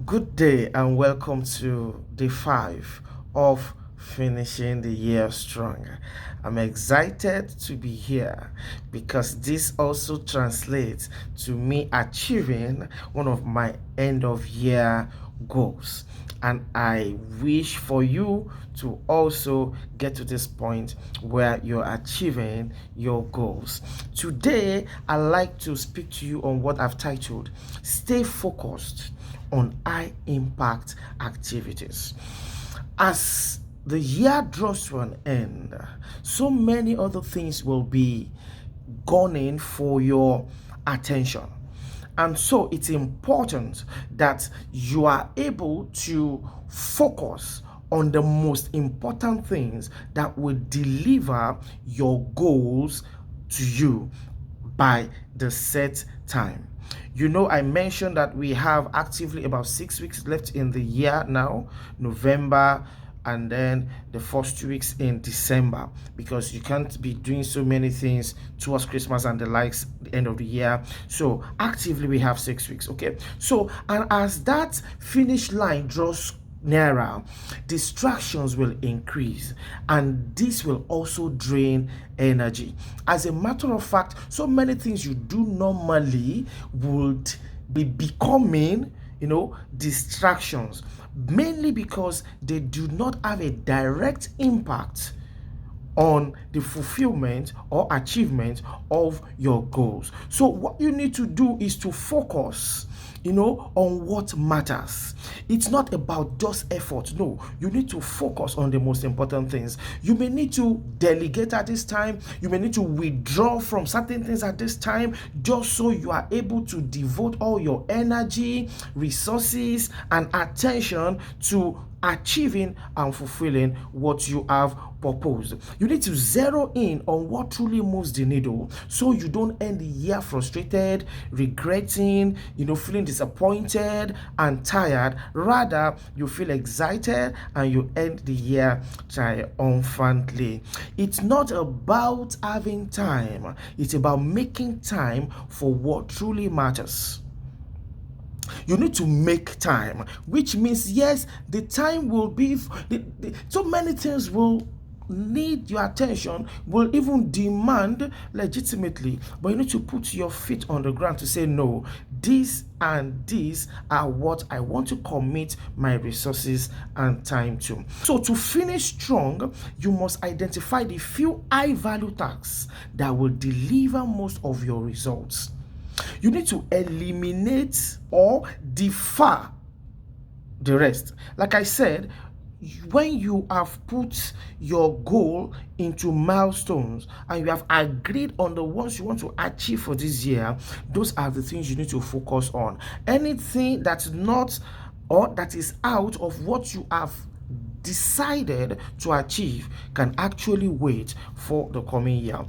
Good day and welcome to day 5 of finishing the year strong. I'm excited to be here because this also translates to me achieving one of my end of year goals. And I wish for you to also get to this point where you're achieving your goals. Today, I'd like to speak to you on what I've titled Stay Focused on High Impact Activities. As the year draws to an end, so many other things will be gunning for your attention. And so it's important that you are able to focus on the most important things that will deliver your goals to you by the set time. I mentioned that we have actively about 6 weeks left in the year now, November, and then the first 2 weeks in December, because you can't be doing so many things towards Christmas and the likes, the end of the year. So actively we have 6 weeks. Okay. So, and as that finish line draws nearer, distractions will increase, and this will also drain energy. As a matter of fact, so many things you do normally would be becoming distractions, mainly because they do not have a direct impact on the fulfillment or achievement of your goals. So what you need to do is to focus on what matters. It's not about just effort. No, you need to focus on the most important things. You may need to delegate at this time. You may need to withdraw from certain things at this time, just so you are able to devote all your energy, resources, and attention to achieving and fulfilling what you have proposed. You need to zero in on what truly moves the needle, so you don't end the year frustrated, regretting, feeling disappointed and tired. Rather, you feel excited and you end the year triumphantly. It's not about having time, it's about making time for what truly matters. You need to make time, which means, yes, the time will be so many things will need your attention, will even demand legitimately, but you need to put your feet on the ground to say, no, this and these are what I want to commit my resources and time to. So to finish strong, you must identify the few high value tasks that will deliver most of your results. You need to eliminate or defer the rest. Like I said, when you have put your goal into milestones and you have agreed on the ones you want to achieve for this year, those are the things you need to focus on. Anything that's not or that is out of what you have decided to achieve can actually wait for the coming year.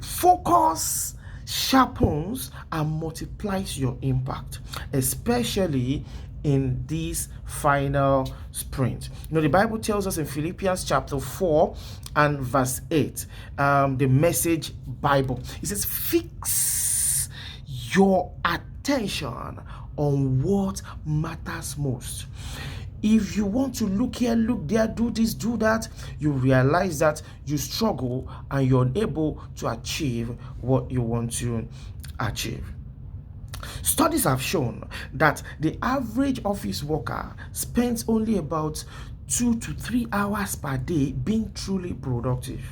Focus sharpens and multiplies your impact, especially in this final sprint. The Bible tells us in Philippians chapter 4 and verse 8, the Message Bible, it says, fix your attention on what matters most. If you want to look here, look there, do this, do that, you realize that you struggle and you're unable to achieve what you want to achieve. Studies have shown that the average office worker spends only about 2 to 3 hours per day being truly productive.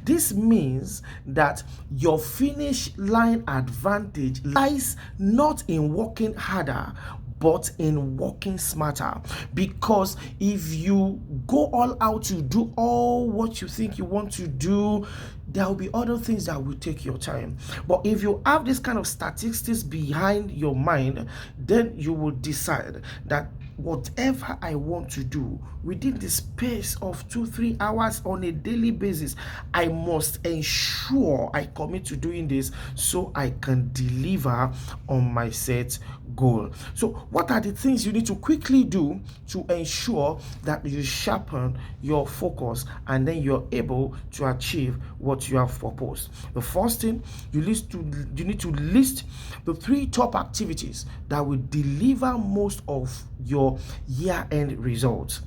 This means that your finish line advantage lies not in working harder, but in working smarter. Because if you go all out to do all what you think you want to do, there will be other things that will take your time. But if you have this kind of statistics behind your mind, then you will decide that whatever I want to do within the space of 2-3 hours on a daily basis, I must ensure I commit to doing this so I can deliver on my set goal. So what are the things you need to quickly do to ensure that you sharpen your focus and then you're able to achieve what you have proposed? The first thing, you need to list the 3 top activities that will deliver most of your your year-end results.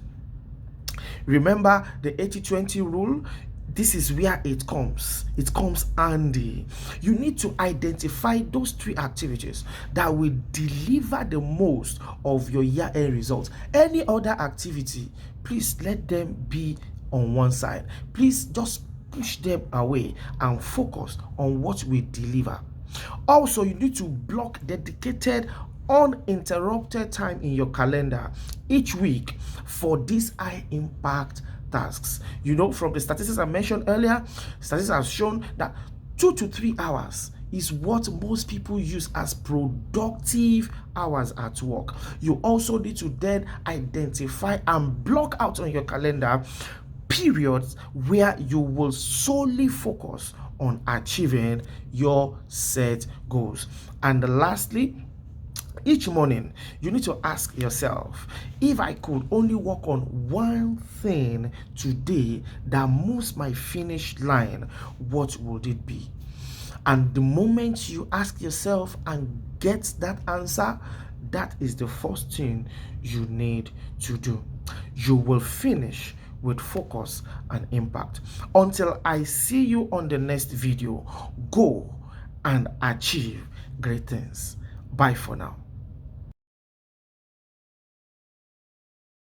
Remember the 80-20 rule? This is where it comes handy. You need to identify those 3 activities that will deliver the most of your year-end results. Any other activity, please let them be on one side. Please just push them away and focus on what will deliver. Also, you need to block dedicated uninterrupted time in your calendar each week for these high impact tasks. From the statistics I mentioned earlier, statistics have shown that 2 to 3 hours is what most people use as productive hours at work. You also need to then identify and block out on your calendar periods where you will solely focus on achieving your set goals. And lastly, each morning, you need to ask yourself, if I could only work on one thing today that moves my finish line, what would it be? And the moment you ask yourself and get that answer, that is the first thing you need to do. You will finish with focus and impact. Until I see you on the next video, go and achieve great things. Bye for now.